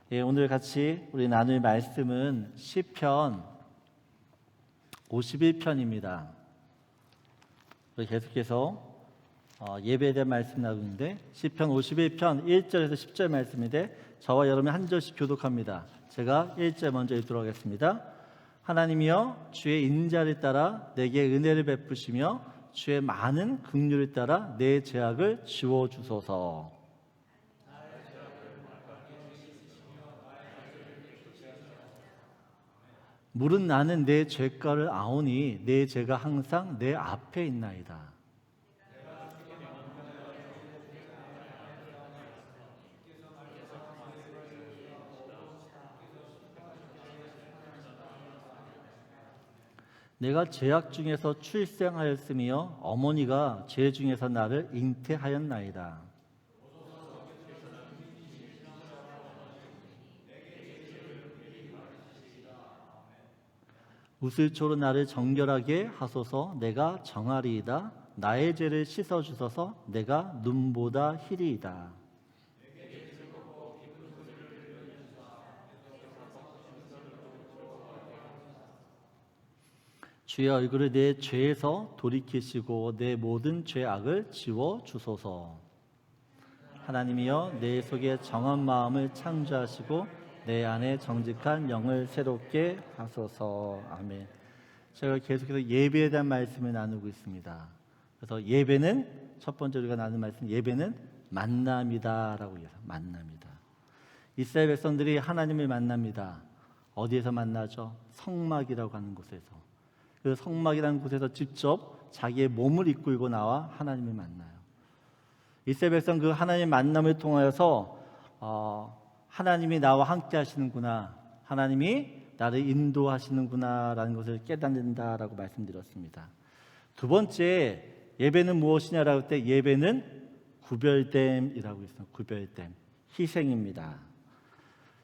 오늘 같이 우리 나눌 말씀은 시편 51편입니다. 계속해서 예배에 대한 말씀 나누는데 시편 51편 1절에서 10절 말씀인데 저와 여러분이 한 절씩 교독합니다. 제가 1절 먼저 읽도록 하겠습니다. 하나님이여 주의 인자를 따라 내게 은혜를 베푸시며 주의 많은 긍휼을 따라 내 죄악을 지워주소서. 물은 나는 내 죄가를 아오니 내 죄가 항상 내 앞에 있나이다. 내가 죄악 중에서 출생하였으며 어머니가 죄 중에서 나를 잉태하였나이다. 우슬초로 나를 정결하게 하소서. 내가 정하리이다. 나의 죄를 씻어주소서. 내가 눈보다 희리이다. 주의 얼굴을 내 죄에서 돌이키시고 내 모든 죄악을 지워주소서. 하나님이여 내 속에 정한 마음을 창조하시고 내 안에 정직한 영을 새롭게 하소서. 아멘. 제가 계속해서 예배에 대한 말씀을 나누고 있습니다. 그래서 예배는 첫 번째 우리가 나눈 말씀, 예배는 만남이다라고 해서 만남이다. 이스라엘 백성들이 하나님을 만납니다. 어디에서 만나죠? 성막이라고 하는 곳에서. 그 성막이라는 곳에서 직접 자기의 몸을 이끌고 나와 하나님을 만나요. 이스라엘 백성 그 하나님 만남을 통하여서 하나님이 나와 함께 하시는구나, 하나님이 나를 인도하시는구나 라는 것을 깨닫는다라고 말씀드렸습니다. 두 번째, 예배는 무엇이냐라고 할 때 예배는 구별됨이라고 했습니다. 구별됨, 희생입니다.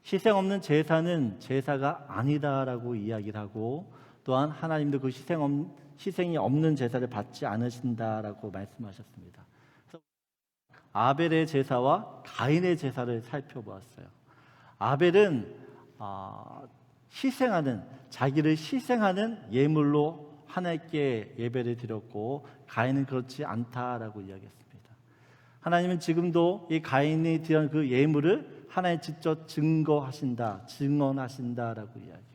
희생 없는 제사는 제사가 아니다라고 이야기를 하고, 또한 하나님도 그 희생이 없는 제사를 받지 않으신다라고 말씀하셨습니다. 그래서 아벨의 제사와 가인의 제사를 살펴보았어요. 아벨은 자기를 희생하는 예물로 하나님께 예배를 드렸고, 가인은 그렇지 않다라고 이야기했습니다. 하나님은 지금도 이 가인이 드린 그 예물을 하나님 직접 증언하신다라고 이야기해요.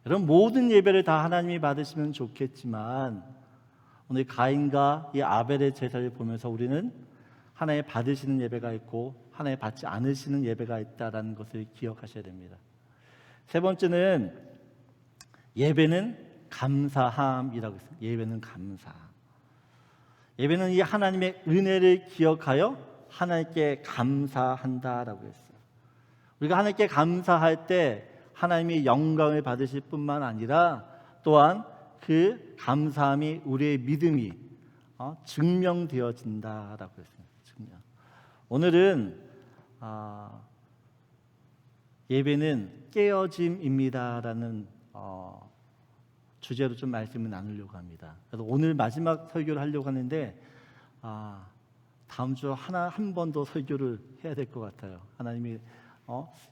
여러분, 모든 예배를 다 하나님이 받으시면 좋겠지만 오늘 가인과 이 아벨의 제사를 보면서 우리는 하나님 받으시는 예배가 있고 하나님 받지 않으시는 예배가 있다는 것을 기억하셔야 됩니다. 세 번째는 예배는 감사함이라고 했습니다. 예배는 감사. 예배는 이 하나님의 은혜를 기억하여 하나님께 감사한다라고 했어요. 우리가 하나님께 감사할 때 하나님이 영광을 받으실 뿐만 아니라 또한 그 감사함이 우리의 믿음이 증명되어진다라고 했습니다. 증명. 오늘은 예배는 깨어짐입니다라는 주제로 좀 말씀을 나누려고 합니다. 그래서 오늘 마지막 설교를 하려고 하는데 다음 주 한 번 더 설교를 해야 될 것 같아요. 하나님이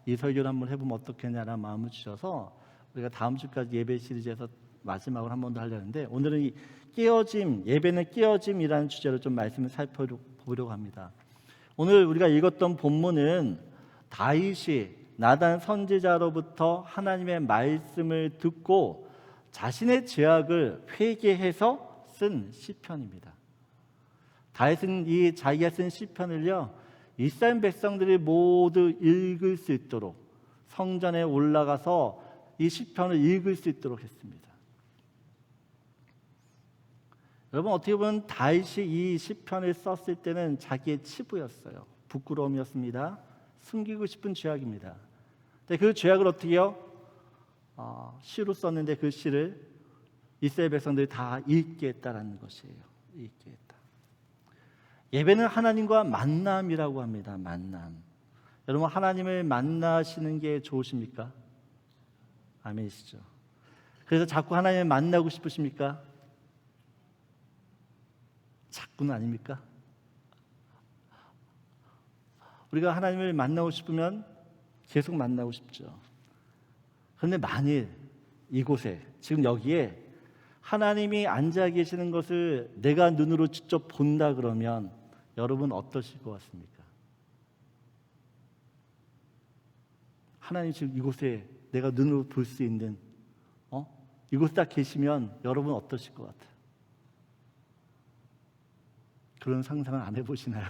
이 설교를 한번 해보면 어떻겠냐라는 마음을 주셔서 우리가 다음 주까지 예배 시리즈에서 마지막으로 한 번 더 하려는데, 오늘은 이 깨어짐, 예배는 깨어짐이라는 주제로 좀 말씀을 살펴보려고 합니다. 오늘 우리가 읽었던 본문은 다윗이 나단 선지자로부터 하나님의 말씀을 듣고 자신의 죄악을 회개해서 쓴 시편입니다. 다윗은 자기가 쓴 시편을요, 이스라엘 백성들이 모두 읽을 수 있도록 성전에 올라가서 이 시편을 읽을 수 있도록 했습니다. 여러분, 어떻게 보면 다윗이 이 시편을 썼을 때는 자기의 치부였어요. 부끄러움이었습니다. 숨기고 싶은 죄악입니다. 근데 그 죄악을 어떻게 해요? 시로 썼는데 그 시를 이스라엘 백성들이 다 읽게 했다라는 것이에요. 읽게 했다. 예배는 하나님과 만남이라고 합니다. 만남. 여러분, 하나님을 만나시는 게 좋으십니까? 아멘이시죠? 그래서 자꾸 하나님을 만나고 싶으십니까? 자꾸는 아닙니까? 우리가 하나님을 만나고 싶으면 계속 만나고 싶죠. 그런데 만일 이곳에 지금 여기에 하나님이 앉아 계시는 것을 내가 눈으로 직접 본다 그러면 여러분 어떠실 것 같습니까? 하나님 지금 이곳에 내가 눈으로 볼 수 있는 이곳에 딱 계시면 여러분 어떠실 것 같아요? 그런 상상을 안 해보시나요?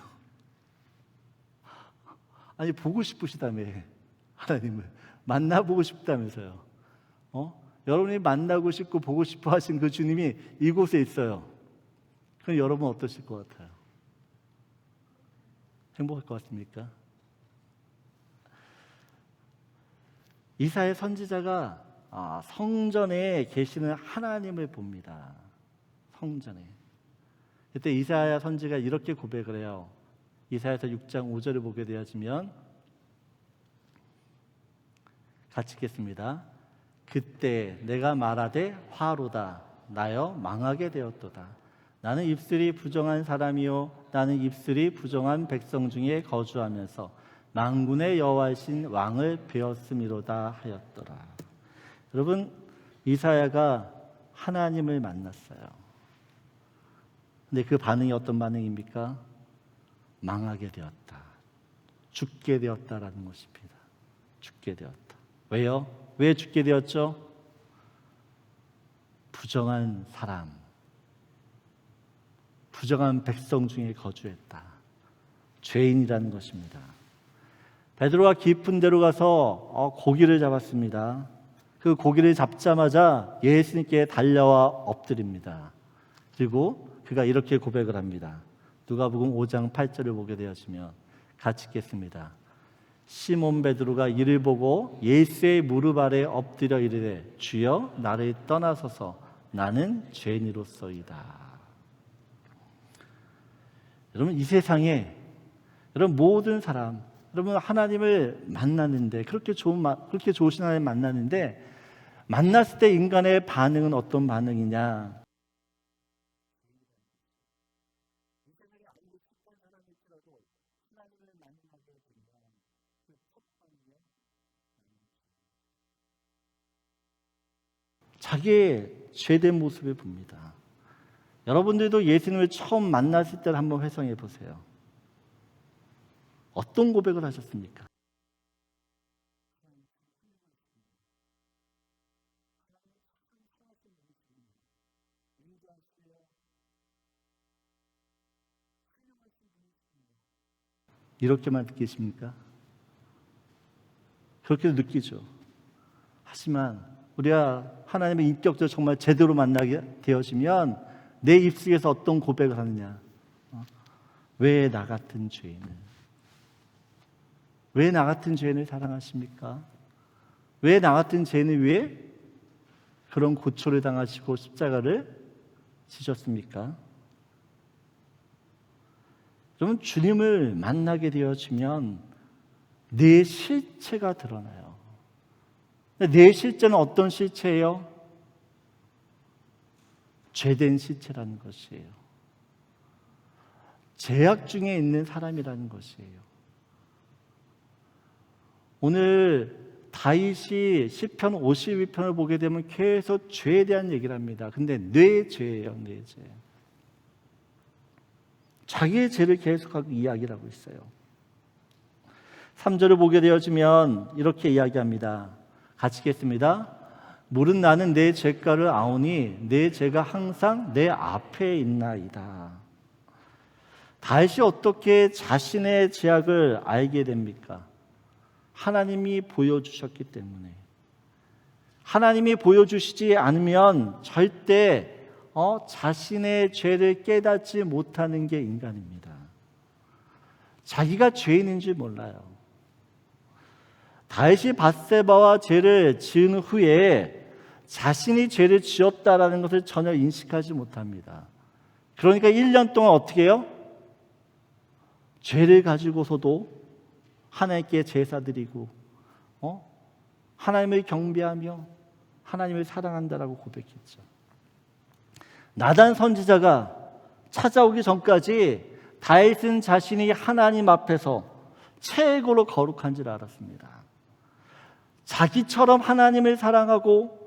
아니 보고 싶으시다며 하나님을 만나보고 싶다면서요. 여러분이 만나고 싶고 보고 싶어 하신 그 주님이 이곳에 있어요. 그럼 여러분 어떠실 것 같아요? 행복할 것 같습니까? 이사야 선지자가 성전에 계시는 하나님을 봅니다. 성전에. 그때 이사야 선지가 이렇게 고백을 해요. 이사야서 6장 5절을 보게 되어지면 같이 읽겠습니다. 그때 내가 말하되 화로다 나여 망하게 되었도다. 나는 입술이 부정한 사람이요 나는 입술이 부정한 백성 중에 거주하면서 만군의 여호와이신 왕을 배웠음이로다 하였더라. 여러분 이사야가 하나님을 만났어요. 근데 그 반응이 어떤 반응입니까? 망하게 되었다. 죽게 되었다라는 것입니다. 죽게 되었다. 왜요? 왜 죽게 되었죠? 부정한 사람, 부정한 백성 중에 거주했다. 죄인이라는 것입니다. 베드로가 깊은 데로 가서 고기를 잡았습니다. 그 고기를 잡자마자 예수님께 달려와 엎드립니다. 그리고 그가 이렇게 고백을 합니다. 누가복음 5장 8절을 보게 되었으면 같이 읽겠습니다. 시몬 베드로가 이를 보고 예수의 무릎 아래 엎드려 이르되 주여 나를 떠나소서 나는 죄인이로소이다. 여러분 이 세상에 여러분 모든 사람 여러분 하나님을 만났는데 그렇게 좋으신 하나님 만났는데 만났을 때 인간의 반응은 어떤 반응이냐? 자기의 죄된 모습을 봅니다. 여러분들도 예수님을 처음 만났을 때를 한번 회상해 보세요. 어떤 고백을 하셨습니까? 이렇게만 느끼십니까? 그렇게도 느끼죠. 하지만 우리가 하나님의 인격적으로 정말 제대로 만나게 되어지면 내 입속에서 어떤 고백을 하느냐? 왜 나 같은 죄인을? 왜 나 같은 죄인을 사랑하십니까? 왜 나 같은 죄인을 위해 그런 고초를 당하시고 십자가를 지셨습니까? 여러분 주님을 만나게 되어지면 내 실체가 드러나요. 내 실체는 어떤 실체예요? 죄된 실체라는 것이에요. 죄악 중에 있는 사람이라는 것이에요. 오늘 다윗이 시편 52편을 보게 되면 계속 죄에 대한 얘기를 합니다. 근데 내 죄예요, 내 죄. 자기의 죄를 계속하고 이야기를 하고 있어요. 3절을 보게 되어지면 이렇게 이야기합니다. 같이 읽겠습니다. 물은 나는 내 죄가를 아오니 내 죄가 항상 내 앞에 있나이다. 다윗이 어떻게 자신의 죄악을 알게 됩니까? 하나님이 보여주셨기 때문에. 하나님이 보여주시지 않으면 절대 자신의 죄를 깨닫지 못하는 게 인간입니다. 자기가 죄인인지 몰라요. 다윗이 밧세바와 죄를 지은 후에 자신이 죄를 지었다라는 것을 전혀 인식하지 못합니다. 그러니까 1년 동안 어떻게 해요? 죄를 가지고서도 하나님께 제사 드리고 하나님을 경배하며 하나님을 사랑한다라고 고백했죠. 나단 선지자가 찾아오기 전까지 다윗은 자신이 하나님 앞에서 최고로 거룩한 줄 알았습니다. 자기처럼 하나님을 사랑하고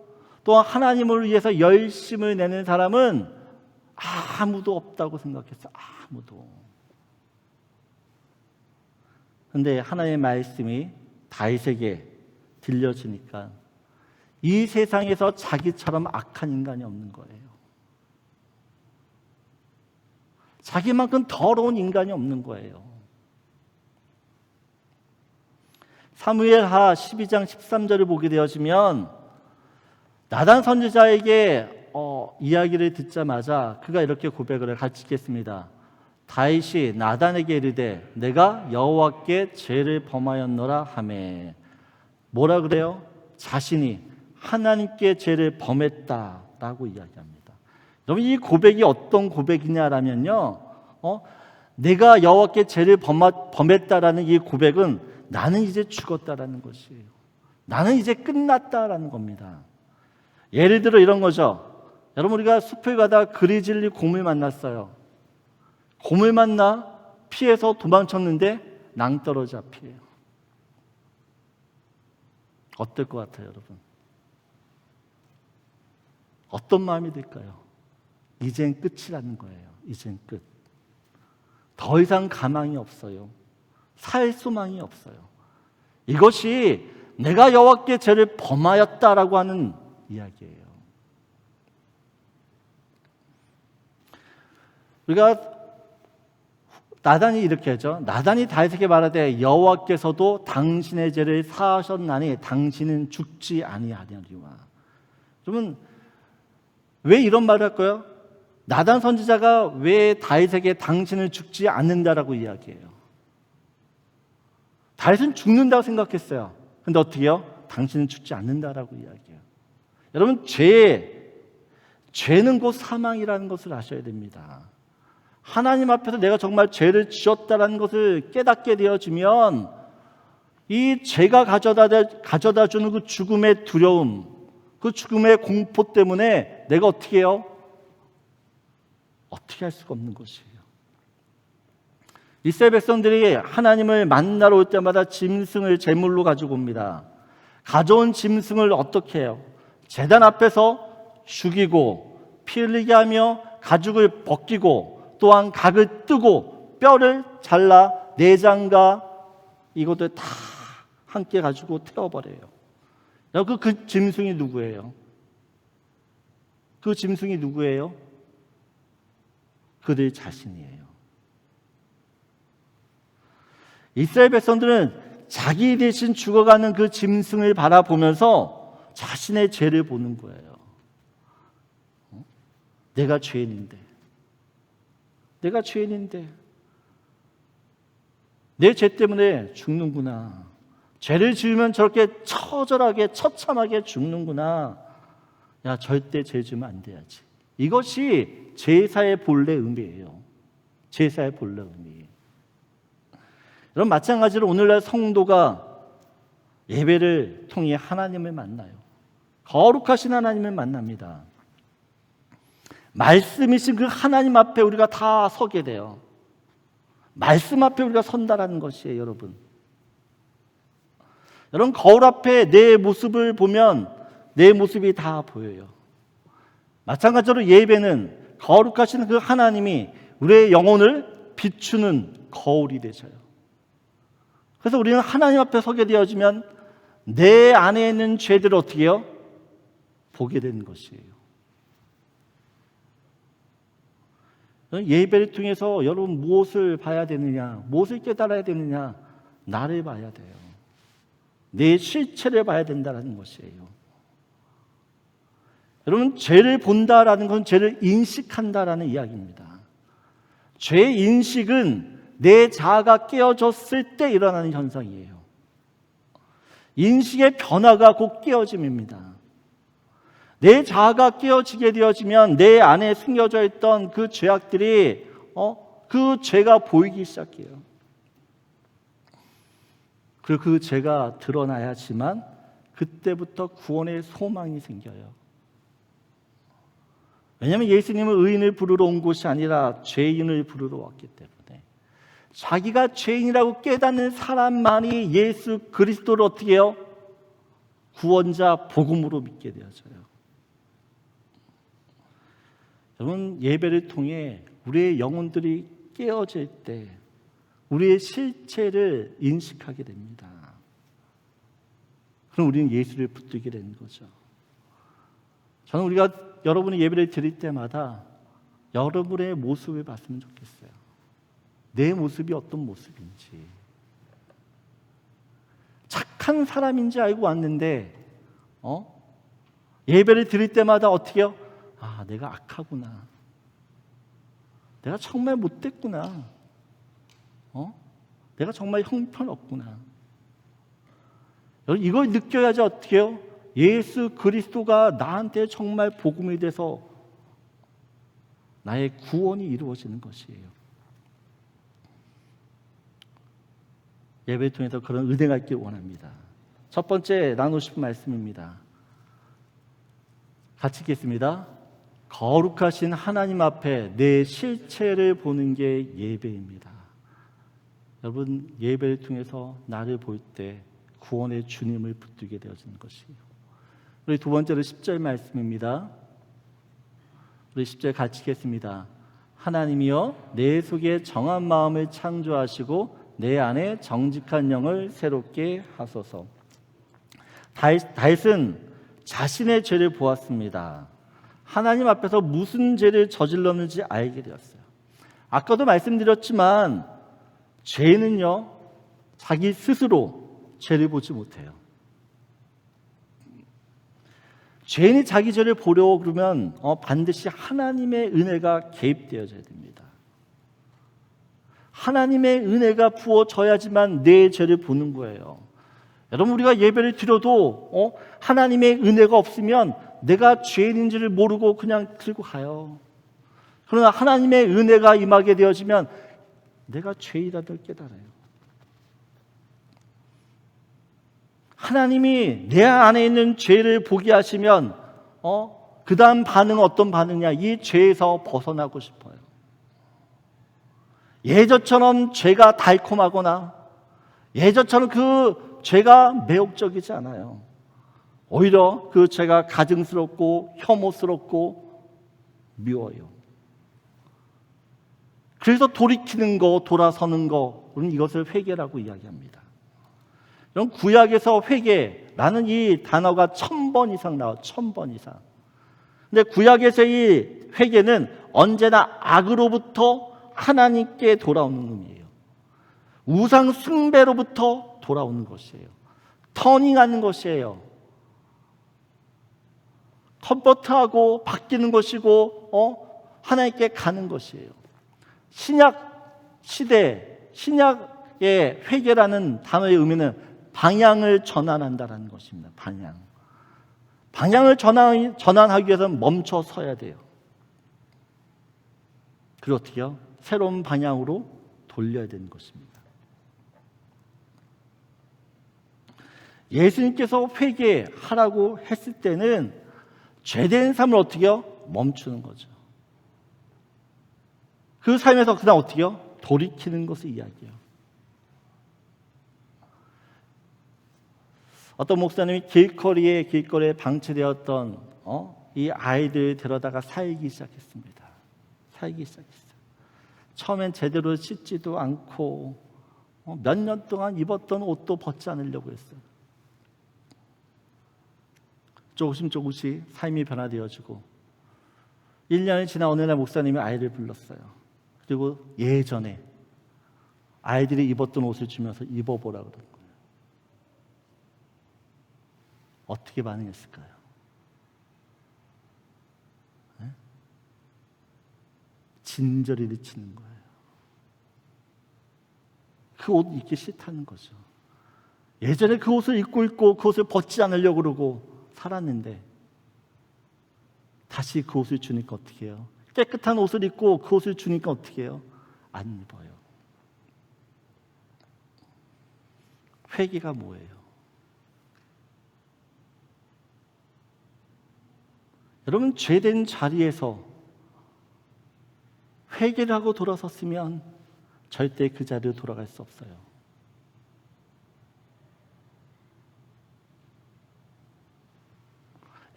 또한 하나님을 위해서 열심을 내는 사람은 아무도 없다고 생각했어요. 아무도. 그런데 하나님의 말씀이 다윗에게 들려지니까 이 세상에서 자기처럼 악한 인간이 없는 거예요. 자기만큼 더러운 인간이 없는 거예요. 사무엘하 12장 13절을 보게 되어지면 나단 선지자에게 이야기를 듣자마자 그가 이렇게 고백을 해. 같이 읽겠습니다. 다윗이 나단에게 이르되 내가 여호와께 죄를 범하였노라 하매. 뭐라 그래요? 자신이 하나님께 죄를 범했다라고 이야기합니다. 여러분, 이 고백이 어떤 고백이냐라면요, 내가 여호와께 죄를 범했다라는 이 고백은 나는 이제 죽었다라는 것이에요. 나는 이제 끝났다라는 겁니다. 예를 들어 이런 거죠. 여러분, 우리가 숲을 가다 그리즐리 곰을 만났어요. 곰을 만나 피해서 도망쳤는데 낭떠러지 앞이에요. 어떨 것 같아요, 여러분? 어떤 마음이 들까요? 이젠 끝이라는 거예요. 이젠 끝. 더 이상 가망이 없어요. 살 소망이 없어요. 이것이 내가 여호와께 죄를 범하였다라고 하는 이야기예요. 우리가 나단이 이렇게 하죠. 나단이 다윗에게 말하되 여호와께서도 당신의 죄를 사하셨나니 당신은 죽지 아니하리라. 여러분, 왜 이런 말을 할까요? 나단 선지자가 왜 다윗에게 당신은 죽지 않는다라고 이야기해요? 다윗은 죽는다고 생각했어요. 근데 어떻게 해요? 당신은 죽지 않는다라고 이야기해요. 여러분, 죄는 곧 사망이라는 것을 아셔야 됩니다. 하나님 앞에서 내가 정말 죄를 지었다는 것을 깨닫게 되어지면 이 죄가 가져다 주는 그 죽음의 두려움, 그 죽음의 공포 때문에 내가 어떻게 해요? 어떻게 할 수가 없는 것이에요. 이스라엘 백성들이 하나님을 만나러 올 때마다 짐승을 제물로 가지고 옵니다. 가져온 짐승을 어떻게 해요? 제단 앞에서 죽이고 피 흘리게 하며 가죽을 벗기고 또한 각을 뜨고 뼈를 잘라 내장과 이것들 다 함께 가지고 태워버려요. 그 짐승이 누구예요? 그 짐승이 누구예요? 그들 자신이에요. 이스라엘 백성들은 자기 대신 죽어가는 그 짐승을 바라보면서 자신의 죄를 보는 거예요. 내가 죄인인데 내 죄 때문에 죽는구나. 죄를 지으면 저렇게 처절하게 처참하게 죽는구나. 야, 절대 죄 지으면 안 돼야지. 이것이 제사의 본래 의미예요. 제사의 본래 의미. 여러분, 마찬가지로 오늘날 성도가 예배를 통해 하나님을 만나요. 거룩하신 하나님을 만납니다. 말씀이신 그 하나님 앞에 우리가 다 서게 돼요. 말씀 앞에 우리가 선다라는 것이에요, 여러분. 여러분, 거울 앞에 내 모습을 보면 내 모습이 다 보여요. 마찬가지로 예배는 거룩하신 그 하나님이 우리의 영혼을 비추는 거울이 되셔요. 그래서 우리는 하나님 앞에 서게 되어지면 내 안에 있는 죄들을 어떻게 해요? 보게 되는 것이에요. 예배를 통해서 여러분 무엇을 봐야 되느냐? 무엇을 깨달아야 되느냐? 나를 봐야 돼요. 내 실체를 봐야 된다는 것이에요. 여러분, 죄를 본다라는 건 죄를 인식한다라는 이야기입니다. 죄 인식은 내 자아가 깨어졌을 때 일어나는 현상이에요. 인식의 변화가 곧 깨어짐입니다. 내 자아가 깨어지게 되어지면 내 안에 숨겨져 있던 그 죄악들이 그 죄가 보이기 시작해요. 그리고 그 죄가 드러나야지만 그때부터 구원의 소망이 생겨요. 왜냐하면 예수님은 의인을 부르러 온 곳이 아니라 죄인을 부르러 왔기 때문에 자기가 죄인이라고 깨닫는 사람만이 예수 그리스도를 어떻게 해요? 구원자 복음으로 믿게 되어져요. 여러분, 예배를 통해 우리의 영혼들이 깨어질 때 우리의 실체를 인식하게 됩니다. 그럼 우리는 예수를 붙들게 되는 거죠. 저는 우리가 여러분이 예배를 드릴 때마다 여러분의 모습을 봤으면 좋겠어요. 내 모습이 어떤 모습인지. 착한 사람인지 알고 왔는데 예배를 드릴 때마다 어떻게 해요? 아, 내가 악하구나. 내가 정말 못됐구나. 내가 정말 형편없구나. 여러분, 이걸 느껴야지 어떻게 해요? 예수 그리스도가 나한테 정말 복음이 돼서 나의 구원이 이루어지는 것이에요. 예배를 통해서 그런 은혜가 있길 원합니다. 첫 번째 나누고 싶은 말씀입니다. 같이 읽겠습니다. 거룩하신 하나님 앞에 내 실체를 보는 게 예배입니다. 여러분, 예배를 통해서 나를 볼 때 구원의 주님을 붙들게 되어지는 것이에요. 우리 두 번째로 10절 말씀입니다. 우리 10절 같이 읽겠습니다. 하나님이여 내 속에 정한 마음을 창조하시고 내 안에 정직한 영을 새롭게 하소서. 다윗은 자신의 죄를 보았습니다. 하나님 앞에서 무슨 죄를 저질렀는지 알게 되었어요. 아까도 말씀드렸지만 죄는요, 자기 스스로 죄를 보지 못해요. 죄인이 자기 죄를 보려고 그러면 반드시 하나님의 은혜가 개입되어져야 됩니다. 하나님의 은혜가 부어져야지만 내 죄를 보는 거예요. 여러분, 우리가 예배를 드려도 하나님의 은혜가 없으면 내가 죄인인지를 모르고 그냥 들고 가요. 그러나 하나님의 은혜가 임하게 되어지면 내가 죄인이라는 걸 깨달아요. 하나님이 내 안에 있는 죄를 보게 하시면 그 다음 반응은 어떤 반응이냐? 이 죄에서 벗어나고 싶어요. 예전처럼 죄가 달콤하거나 예전처럼 그 죄가 매혹적이지 않아요. 오히려 그 죄가 가증스럽고 혐오스럽고 미워요. 그래서 돌이키는 거, 돌아서는 거, 우리는 이것을 회개라고 이야기합니다. 그럼 구약에서 회개라는 이 단어가 1000번 이상 나와요. 1000번 이상. 근데 구약에서 이 회개는 언제나 악으로부터 하나님께 돌아오는 의미예요. 우상 숭배로부터 돌아오는 것이에요. 터닝하는 것이에요. 컨버트하고 바뀌는 것이고 하나님께 가는 것이에요. 신약 시대, 신약의 회개라는 단어의 의미는 방향을 전환한다는 것입니다. 방향을 전환하기 위해서는 멈춰 서야 돼요. 그리고 어떻게 해요? 새로운 방향으로 돌려야 되는 것입니다. 예수님께서 회개하라고 했을 때는 죄된 삶을 어떻게 해요? 멈추는 거죠. 그 삶에서 그다음 어떻게 해요? 돌이키는 것을 이야기해요. 어떤 목사님이 길거리에 방치되었던 이 아이들 데려다가 살기 시작했습니다. 살기 시작했어요. 처음엔 제대로 씻지도 않고 몇 년 동안 입었던 옷도 벗지 않으려고 했어요. 조금씩 삶이 변화되어지고 1년이 지나 어느 날 목사님이 아이를 불렀어요. 그리고 예전에 아이들이 입었던 옷을 주면서 입어보라고 그런 거예요. 어떻게 반응했을까요? 네? 진저리를 치는 거예요. 그 옷 입기 싫다는 거죠. 예전에 그 옷을 입고 있고 그 옷을 벗지 않으려고 그러고 살았는데 다시 그 옷을 주니까 어떻게 해요? 깨끗한 옷을 입고 그 옷을 주니까 어떻게 해요? 안 입어요. 회개가 뭐예요? 여러분, 죄된 자리에서 회개를 하고 돌아섰으면 절대 그 자리로 돌아갈 수 없어요.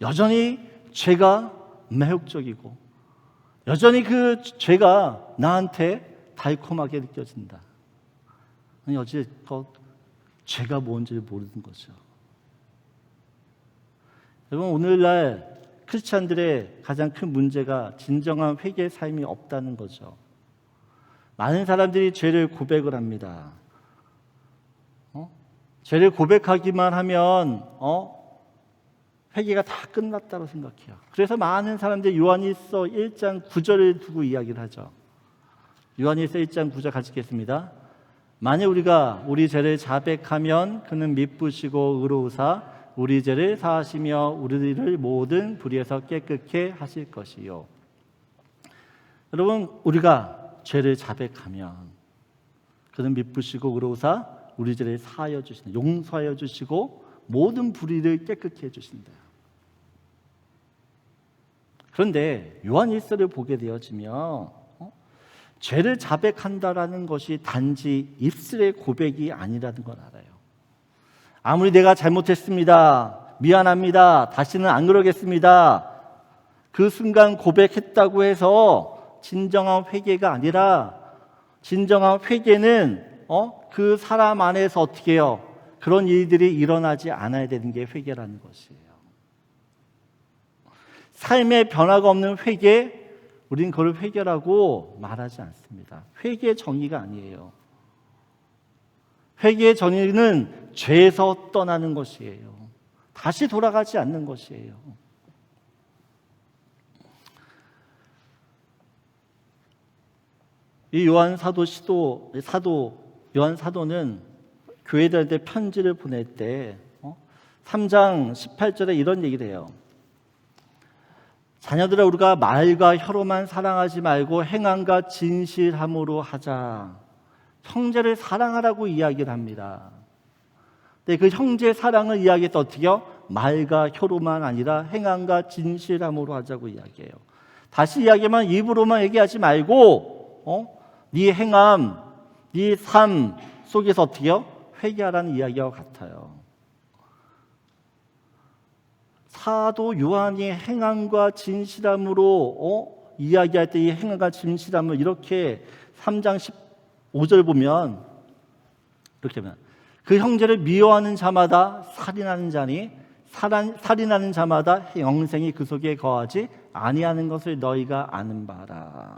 여전히 죄가 매혹적이고 여전히 그 죄가 나한테 달콤하게 느껴진다. 아니 어찌됐건 죄가 뭔지를 모르는 거죠. 여러분, 오늘날 크리스찬들의 가장 큰 문제가 진정한 회개의 삶이 없다는 거죠. 많은 사람들이 죄를 고백을 합니다. 죄를 고백하기만 하면 회개가 다 끝났다고 생각해요. 그래서 많은 사람들이 요한일서 1장 9절을 두고 이야기를 하죠. 요한일서 1장 9절 같이 읽겠습니다. 만일 우리가 우리 죄를 자백하면 그는 미쁘시고 의로우사 우리 죄를 사하시며 우리를 모든 불의에서 깨끗게 하실 것이요. 여러분, 우리가 죄를 자백하면 그는 미쁘시고 의로우사 우리 죄를 사하여 주신다. 용서하여 주시고 모든 불의를 깨끗게 해주신다. 그런데 요한일서를 보게 되어지면 죄를 자백한다라는 것이 단지 입술의 고백이 아니라는 걸 알아요. 아무리 내가 잘못했습니다, 미안합니다, 다시는 안 그러겠습니다, 그 순간 고백했다고 해서 진정한 회개가 아니라, 진정한 회개는 그 사람 안에서 어떻게 해요? 그런 일들이 일어나지 않아야 되는 게 회개라는 것이에요. 삶의 변화가 없는 회개, 우리는 그걸 회개라고 말하지 않습니다. 회개의 정의가 아니에요. 회개의 정의는 죄에서 떠나는 것이에요. 다시 돌아가지 않는 것이에요. 이 요한 사도는 교회들한테 편지를 보낼 때 3장 18절에 이런 얘기를 해요. 자녀들아, 우리가 말과 혀로만 사랑하지 말고 행함과 진실함으로 하자. 형제를 사랑하라고 이야기를 합니다. 근데 그 형제 사랑을 이야기할 때 어떻게요? 말과 혀로만 아니라 행함과 진실함으로 하자고 이야기해요. 다시 이야기하면 입으로만 얘기하지 말고 네 행함, 네 삶 속에서 어떻게요? 회개하라는 이야기와 같아요. 사도 요한이 행함과 진실함으로 이야기할 때 이 행함과 진실함을 이렇게 3장 15절 보면 이렇게 하면 그 형제를 미워하는 자마다 살인하는 자니 살인하는 자마다 영생이 그 속에 거하지 아니하는 것을 너희가 아는 바라.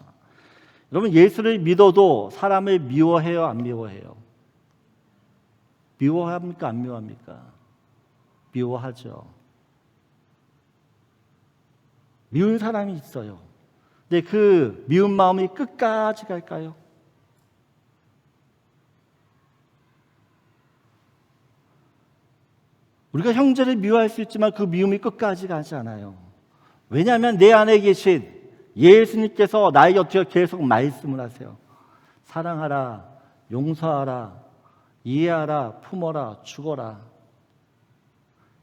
여러분, 예수를 믿어도 사람을 미워해요, 안 미워해요? 미워합니까, 안 미워합니까? 미워하죠. 미운 사람이 있어요. 근데 그 미운 마음이 끝까지 갈까요? 우리가 형제를 미워할 수 있지만 그 미움이 끝까지 가지 않아요. 왜냐하면 내 안에 계신 예수님께서 나에게 어떻게 계속 말씀을 하세요. 사랑하라, 용서하라, 이해하라, 품어라, 죽어라.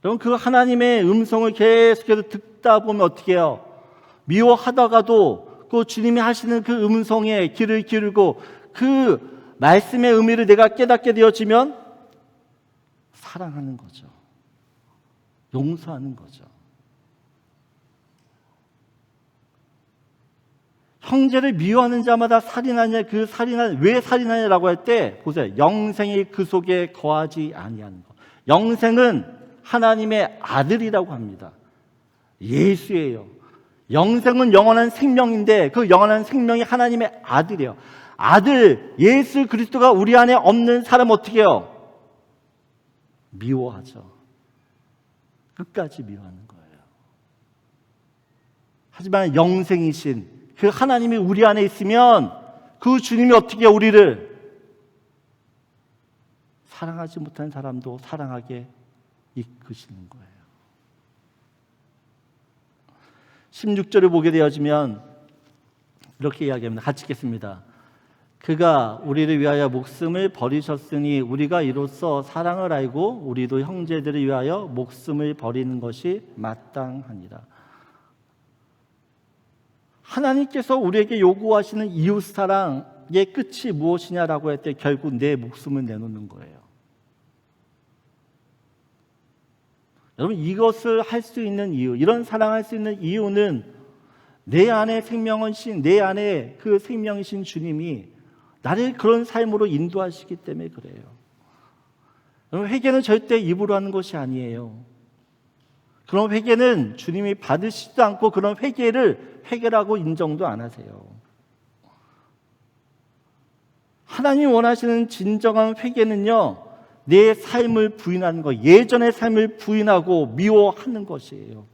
여러분, 그 하나님의 음성을 계속해서 듣다 보면 어떻게 해요? 미워하다가도 그 주님이 하시는 그 음성에 귀를 기울이고 그 말씀의 의미를 내가 깨닫게 되어지면 사랑하는 거죠. 용서하는 거죠. 형제를 미워하는 자마다 살인하냐, 그 살인하냐, 왜 살인하냐라고 할 때 보세요. 영생이 그 속에 거하지 아니하는 것. 영생은 하나님의 아들이라고 합니다. 예수예요. 영생은 영원한 생명인데 그 영원한 생명이 하나님의 아들이에요. 아들 예수 그리스도가 우리 안에 없는 사람 어떻게 해요? 미워하죠. 끝까지 미워하는 거예요. 하지만 영생이신 그 하나님이 우리 안에 있으면 그 주님이 어떻게 우리를 사랑하지 못한 사람도 사랑하게 이끄시는 거예요. 16절을 보게 되어지면 이렇게 이야기합니다. 같이 읽겠습니다. 그가 우리를 위하여 목숨을 버리셨으니 우리가 이로써 사랑을 알고 우리도 형제들을 위하여 목숨을 버리는 것이 마땅하니라. 하나님께서 우리에게 요구하시는 이웃사랑의 끝이 무엇이냐라고 할 때 결국 내 목숨을 내놓는 거예요. 여러분, 이것을 할 수 있는 이유, 이런 사랑할 수 있는 이유는 내 안에 생명이신, 내 안에 그 생명이신 주님이 나를 그런 삶으로 인도하시기 때문에 그래요. 여러분, 회개는 절대 입으로 하는 것이 아니에요. 그런 회개는 주님이 받으시지도 않고 그런 회개를 회개라고 인정도 안 하세요. 하나님 원하시는 진정한 회개는요, 내 삶을 부인하는 것, 예전의 삶을 부인하고 미워하는 것이에요.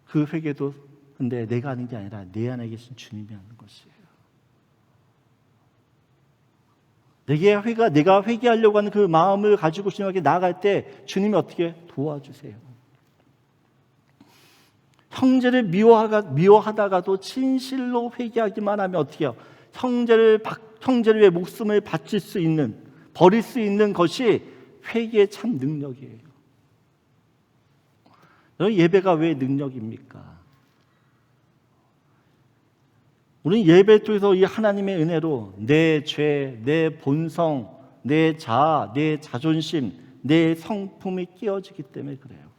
그 회개도 근데 내가 하는 게 아니라 내 안에 계신 주님이 하는 것이에요. 내가 회개하려고 하는 그 마음을 가지고 주님에게 나아갈 때 주님이 어떻게 도와주세요. 형제를 미워하다가도 진실로 회개하기만 하면 어떻게 해요? 형제를 위해 목숨을 바칠 수 있는, 버릴 수 있는 것이 회개의 참 능력이에요. 여러분, 예배가 왜 능력입니까? 우리는 예배 통해서 이 하나님의 은혜로 내 죄, 내 본성, 내 자아, 내 자존심, 내 성품이 깨어지기 때문에 그래요.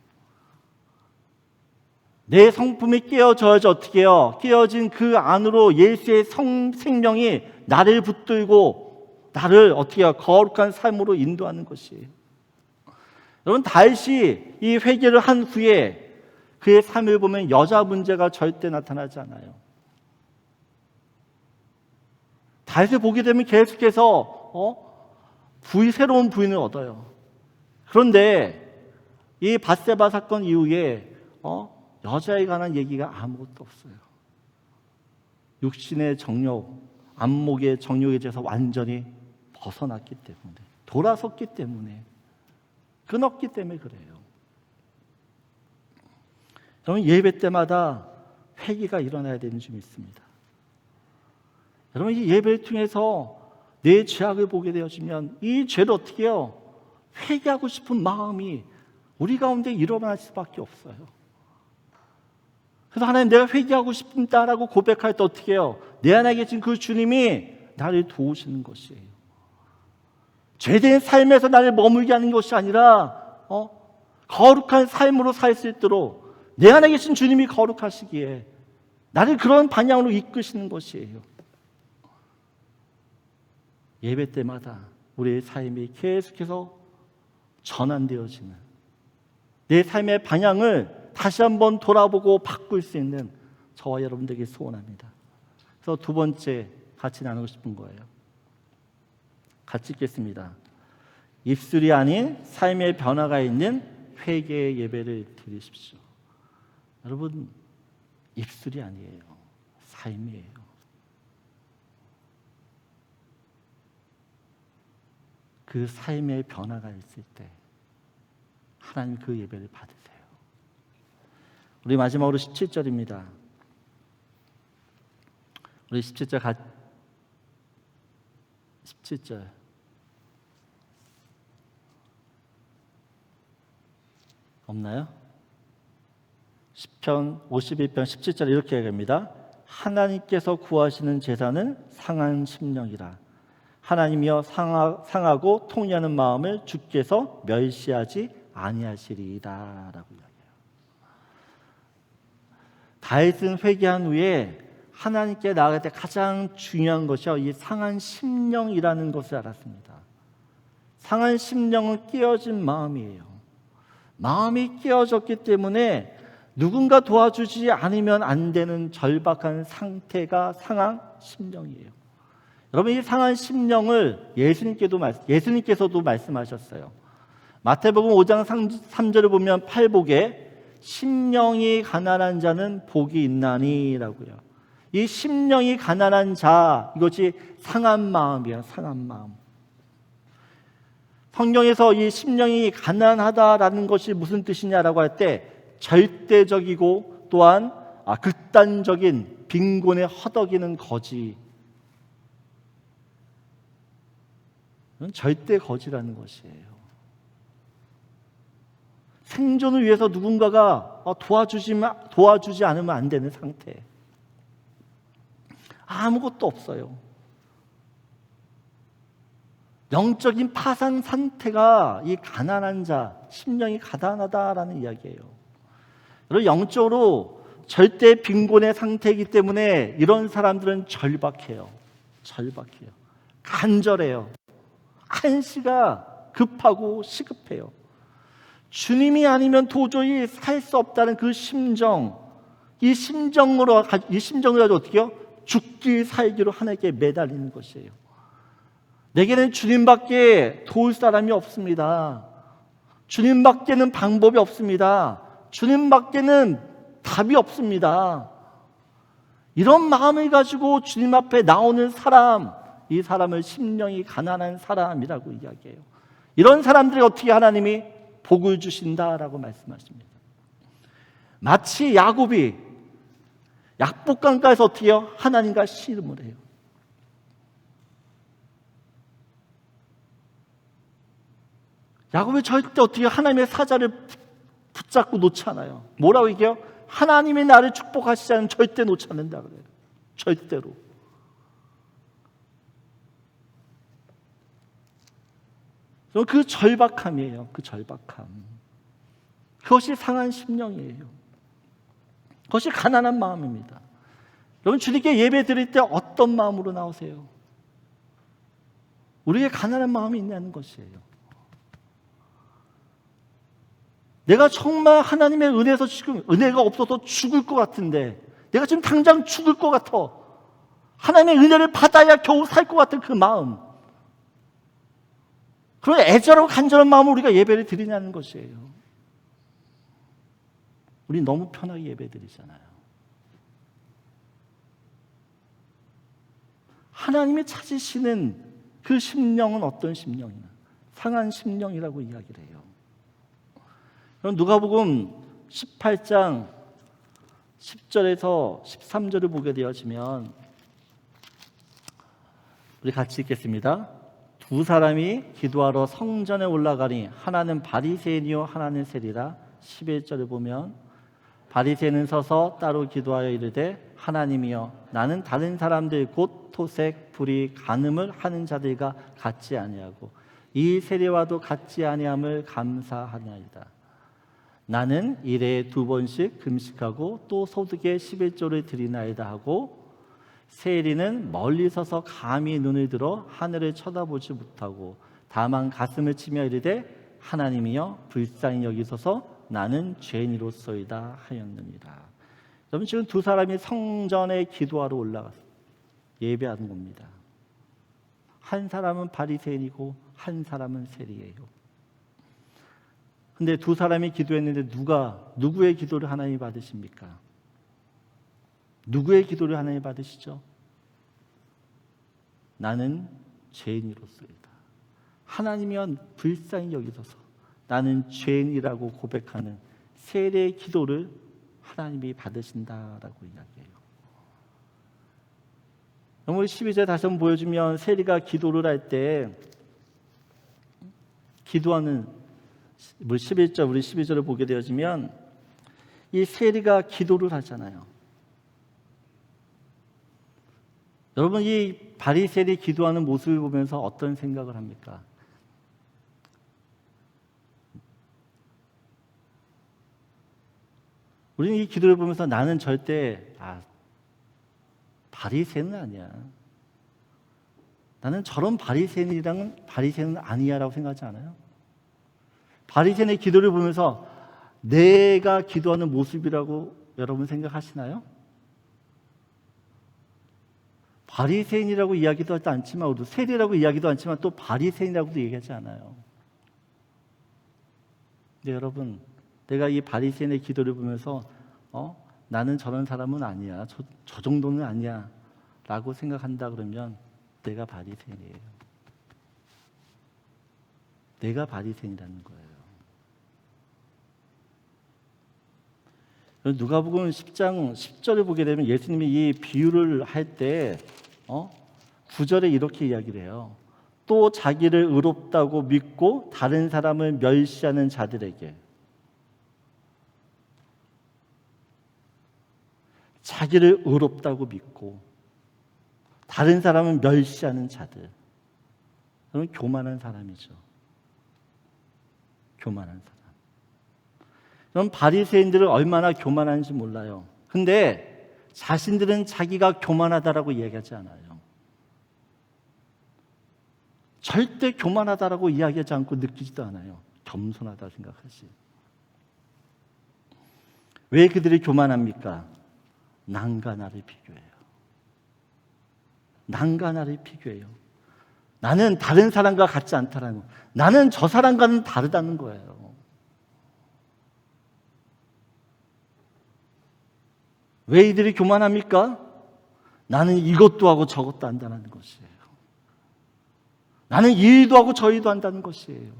내 성품이 깨어져야지 어떻게 해요? 깨어진 그 안으로 예수의 생명이 나를 붙들고 나를 어떻게 해요? 거룩한 삶으로 인도하는 것이에요. 여러분, 다윗이 이 회개를 한 후에 그의 삶을 보면 여자 문제가 절대 나타나지 않아요. 다윗을 보게 되면 계속해서 새로운 부인을 얻어요. 그런데 이 밧세바 사건 이후에 여자에 관한 얘기가 아무것도 없어요. 육신의 정욕, 안목의 정욕에 대해서 완전히 벗어났기 때문에, 돌아섰기 때문에, 끊었기 때문에 그래요. 저는 예배 때마다 회개가 일어나야 되는 줄 믿습니다. 여러분, 이 예배를 통해서 내 죄악을 보게 되어지면 이 죄를 어떻게 해요? 회개하고 싶은 마음이 우리 가운데 일어날 수밖에 없어요. 그래서 하나님, 내가 회개하고 싶다라고 고백할 때 어떻게 해요? 내 안에 계신 그 주님이 나를 도우시는 것이에요. 죄된 삶에서 나를 머물게 하는 것이 아니라 거룩한 삶으로 살 수 있도록 내 안에 계신 주님이 거룩하시기에 나를 그런 방향으로 이끄시는 것이에요. 예배 때마다 우리의 삶이 계속해서 전환되어지는, 내 삶의 방향을 다시 한번 돌아보고 바꿀 수 있는 저와 여러분들에게 소원합니다. 그래서 두 번째 같이 나누고 싶은 거예요. 같이 읽겠습니다. 입술이 아닌 삶의 변화가 있는 회개의 예배를 드리십시오. 여러분, 입술이 아니에요. 삶이에요. 그 삶의 변화가 있을 때 하나님 그 예배를 받으세요. 우리 마지막으로 17절입니다. 우리 17절 17절 없나요? 시편 51편 17절 이렇게 얘기합니다. 하나님께서 구하시는 제사는 상한 심령이라. 하나님이여 상하고 통회하는 마음을 주께서 멸시하지 아니하시리이다 라고 이야기해요. 다윗은 회개한 후에 하나님께 나아갈 때 가장 중요한 것이 이 상한 심령이라는 것을 알았습니다. 상한 심령은 깨어진 마음이에요. 마음이 깨어졌기 때문에 누군가 도와주지 않으면 안 되는 절박한 상태가 상한 심령이에요. 여러분, 이 상한 심령을 예수님께서도 말씀하셨어요. 마태복음 5장 3절을 보면 팔복에 심령이 가난한 자는 복이 있나니라고요. 이 심령이 가난한 자, 이것이 상한 마음이에요. 상한 마음. 성경에서 이 심령이 가난하다라는 것이 무슨 뜻이냐라고 할 때 절대적이고 또한 극단적인 빈곤에 허덕이는 거지. 절대 거지라는 것이에요. 생존을 위해서 누군가가 도와주지 않으면 안 되는 상태. 아무것도 없어요. 영적인 파산 상태가 이 가난한 자, 심령이 가난하다라는 이야기예요. 여러분, 영적으로 절대 빈곤의 상태이기 때문에 이런 사람들은 절박해요. 간절해요. 한시가 급하고 시급해요. 주님이 아니면 도저히 살 수 없다는 그 심정, 이 심정으로 가지고 어떻게 해요? 죽기 살기로 하나님께 매달리는 것이에요. 내게는 주님밖에 도울 사람이 없습니다. 주님밖에는 방법이 없습니다. 주님밖에는 답이 없습니다. 이런 마음을 가지고 주님 앞에 나오는 사람, 이 사람을 심령이 가난한 사람이라고 이야기해요. 이런 사람들이 어떻게 하나님이 복을 주신다라고 말씀하십니다. 마치 야곱이 약복강가에서 어떻게 해요? 하나님과 씨름을 해요. 야곱이 절대 어떻게 하나님의 사자를 붙잡고 놓지 않아요. 뭐라고 얘기해요? 하나님이 나를 축복하시지 않으면 절대 놓지 않는다 그래요. 절대로. 그 절박함이에요. 그 절박함. 그것이 상한 심령이에요. 그것이 가난한 마음입니다. 여러분, 주님께 예배 드릴 때 어떤 마음으로 나오세요? 우리에게 가난한 마음이 있냐는 것이에요. 내가 정말 하나님의 은혜에서 지금 은혜가 없어서 죽을 것 같은데, 내가 지금 당장 죽을 것 같아. 하나님의 은혜를 받아야 겨우 살 것 같은 그 마음. 그런 애절하고 간절한 마음으로 우리가 예배를 드리냐는 것이에요. 우리 너무 편하게 예배 드리잖아요. 하나님이 찾으시는 그 심령은 어떤 심령이냐? 상한 심령이라고 이야기를 해요. 그럼 누가복음 18장 10절에서 13절을 보게 되어지면 우리 같이 읽겠습니다. 두 사람이 기도하러 성전에 올라가니 하나는 바리새인이요 하나는 세리라. 11절을 보면 바리새인은 서서 따로 기도하여 이르되 하나님이여 나는 다른 사람들 곧 토색, 불의, 간음을 하는 자들과 같지 아니하고 이 세리와도 같지 아니함을 감사하나이다. 나는 일에 2번씩 금식하고 또 소득의 11조를 드리나이다 하고 세리는 멀리 서서 감히 눈을 들어 하늘을 쳐다보지 못하고 다만 가슴을 치며 이르되 하나님이여 불쌍히 여기소서 나는 죄인이로소이다 하였느니라. 여러분, 지금 두 사람이 성전에 기도하러 올라가서 예배하는 겁니다. 한 사람은 바리새인이고 한 사람은 세리예요. 근데 두 사람이 기도했는데 누구의 기도를 하나님이 받으십니까? 누구의 기도를 하나님이 받으시죠? 나는 죄인이로소이다. 하나님이여 불쌍히 여기소서 나는 죄인이라고 고백하는 세례의 기도를 하나님이 받으신다라고 이야기해요. 우리 12절 다시 한번 보여주면 세리가 기도를 할 때 기도하는 11절, 우리 12절을 보게 되어지면 이 세리가 기도를 하잖아요. 여러분, 이 바리새인이 기도하는 모습을 보면서 어떤 생각을 합니까? 우리는 이 기도를 보면서 나는 절대 바리새인은 아니야. 나는 저런 바리새인은 아니야라고 생각하지 않아요? 바리새인의 기도를 보면서 내가 기도하는 모습이라고 여러분 생각하시나요? 바리새인이라고 이야기도 하지 않지만, 우리도 세리라고 이야기도 않지만 또 바리새인이라고도 얘기하지 않아요. 근데 여러분, 내가 이 바리새인의 기도를 보면서 나는 저런 사람은 아니야, 저 정도는 아니야 라고 생각한다 그러면 내가 바리새인이에요. 내가 바리새인이라는 거예요. 누가복음 10장 10절을 보게 되면 예수님이 이 비유를 할 때 9절에 이렇게 이야기를 해요. 또 자기를 의롭다고 믿고 다른 사람을 멸시하는 자들에게, 자기를 의롭다고 믿고 다른 사람을 멸시하는 자들, 여러분, 교만한 사람이죠. 교만한 사람. 여러분, 바리새인들은 얼마나 교만한지 몰라요. 근데 자신들은 자기가 교만하다라고 이야기하지 않아요. 절대 교만하다라고 이야기하지 않고 느끼지도 않아요. 겸손하다 생각하지. 왜 그들이 교만합니까? 남과 나를 비교해요. 남과 나를 비교해요. 나는 다른 사람과 같지 않다라는 거. 나는 저 사람과는 다르다는 거예요. 왜 이들이 교만합니까? 나는 이것도 하고 저것도 한다는 것이에요. 나는 이 일도 하고 저 일도 한다는 것이에요.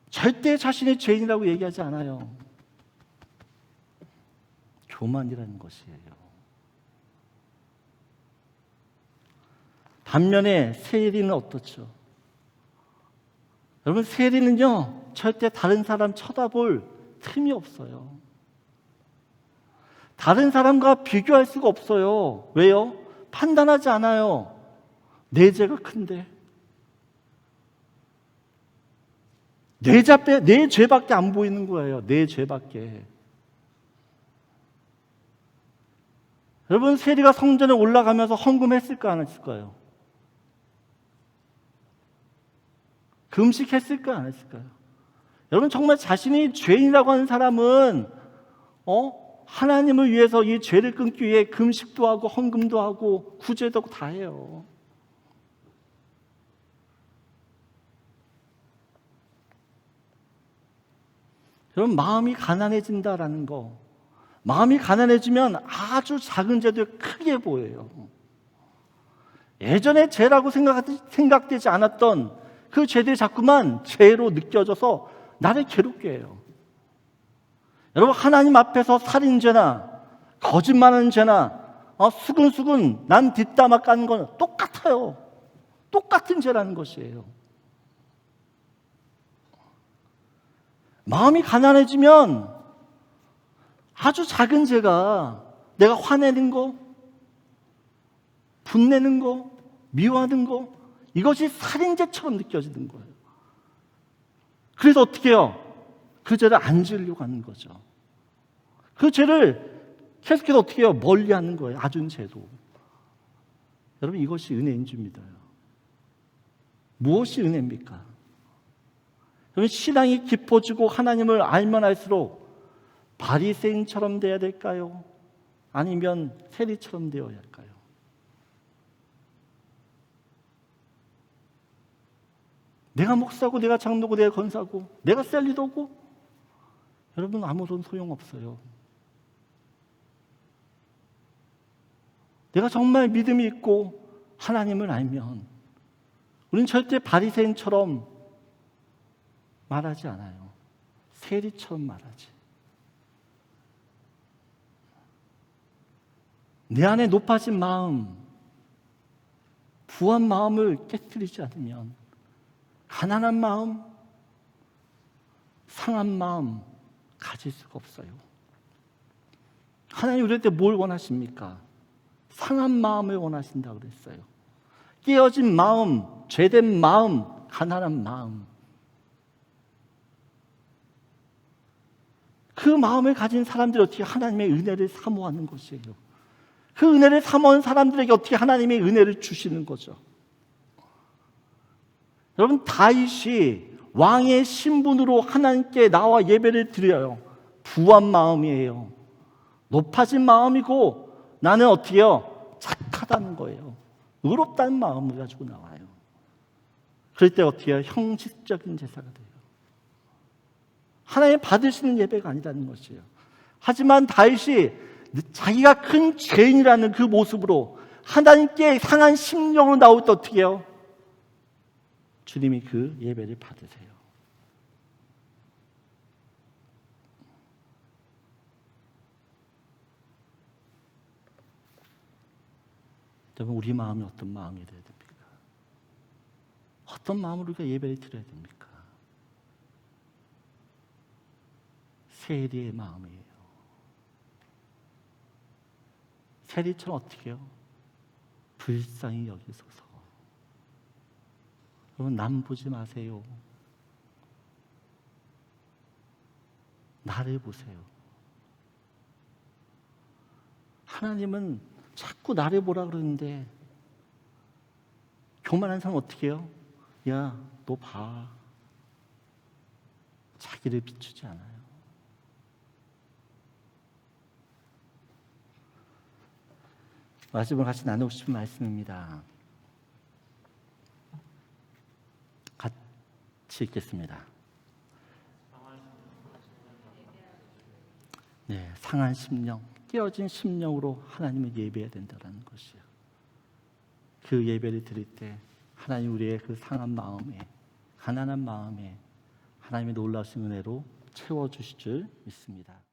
절대 자신이 죄인이라고 얘기하지 않아요. 교만이라는 것이에요. 반면에 세리는 어떻죠? 여러분, 세리는요, 절대 다른 사람 쳐다볼 틈이 없어요. 다른 사람과 비교할 수가 없어요. 왜요? 판단하지 않아요. 내 죄가 큰데. 내 죄밖에 안 보이는 거예요. 내 죄밖에. 여러분, 세리가 성전에 올라가면서 헌금했을까 안 했을까요? 금식했을까 안 했을까요? 여러분, 정말 자신이 죄인이라고 하는 사람은 하나님을 위해서 이 죄를 끊기 위해 금식도 하고 헌금도 하고 구제도 하고 다 해요. 여러분, 마음이 가난해진다라는 거, 마음이 가난해지면 아주 작은 죄도 크게 보여요. 예전에 죄라고 생각되지 않았던 그 죄들이 자꾸만 죄로 느껴져서 나를 괴롭게 해요. 여러분, 하나님 앞에서 살인죄나 거짓말하는 죄나 수근수근 난 뒷담화 까는 건 똑같아요. 똑같은 죄라는 것이에요. 마음이 가난해지면 아주 작은 죄가 내가 화내는 거, 분내는 거, 미워하는 거, 이것이 살인죄처럼 느껴지는 거예요. 그래서 어떻게 해요? 그 죄를 안 지으려고 하는 거죠. 그 죄를 계속해서 어떻게 해요? 멀리하는 거예요. 아준 죄도. 여러분, 이것이 은혜인 줄 믿어요. 무엇이 은혜입니까? 여러분, 신앙이 깊어지고 하나님을 알면 알수록 바리새인처럼 돼야 될까요? 아니면 세리처럼 되어야 할까요? 내가 목사고 내가 장로고 내가 권사고 내가 셀리더고 여러분, 아무런 소용없어요. 내가 정말 믿음이 있고 하나님을 알면 우리는 절대 바리새인처럼 말하지 않아요. 세리처럼 말하지. 내 안에 높아진 마음, 부한 마음을 깨뜨리지 않으면 가난한 마음, 상한 마음 가질 수가 없어요. 하나님 우리한테 뭘 원하십니까? 상한 마음을 원하신다고 그랬어요. 깨어진 마음, 죄된 마음, 가난한 마음. 그 마음을 가진 사람들이 어떻게 하나님의 은혜를 사모하는 것이에요. 그 은혜를 사모하는 사람들에게 어떻게 하나님의 은혜를 주시는 거죠. 여러분, 다윗이 왕의 신분으로 하나님께 나와 예배를 드려요. 부한 마음이에요. 높아진 마음이고 나는 어떻게 해요? 착하다는 거예요. 의롭다는 마음을 가지고 나와요. 그럴 때 어떻게 해요? 형식적인 제사가 돼요. 하나님 받으시는 예배가 아니라는 것이에요. 하지만 다윗이 자기가 큰 죄인이라는 그 모습으로 하나님께 상한 심령으로 나올 때 어떻게 해요? 주님이 그 예배를 받으세요. 여러분, 우리 마음이 어떤 마음이 되어야 됩니까? 어떤 마음으로 우리가 예배를 드려야 됩니까? 세리의 마음이에요. 세리처럼 어떻게 해요? 불쌍히 여기소서. 여러분, 남 보지 마세요. 나를 보세요. 하나님은 자꾸 나를 보라 그러는데 교만한 사람 어떻게 해요? 야, 너 봐. 자기를 비추지 않아요. 마지막으로 같이 나누고 싶은 말씀입니다. 같이 읽겠습니다. 네, 상한 심령, 깨어진 심령으로 하나님을 예배해야 된다는 것이요. 그 예배를 드릴 때 하나님 우리의 그 상한 마음에, 가난한 마음에 하나님의 놀라우신 은혜로 채워주실 줄 믿습니다.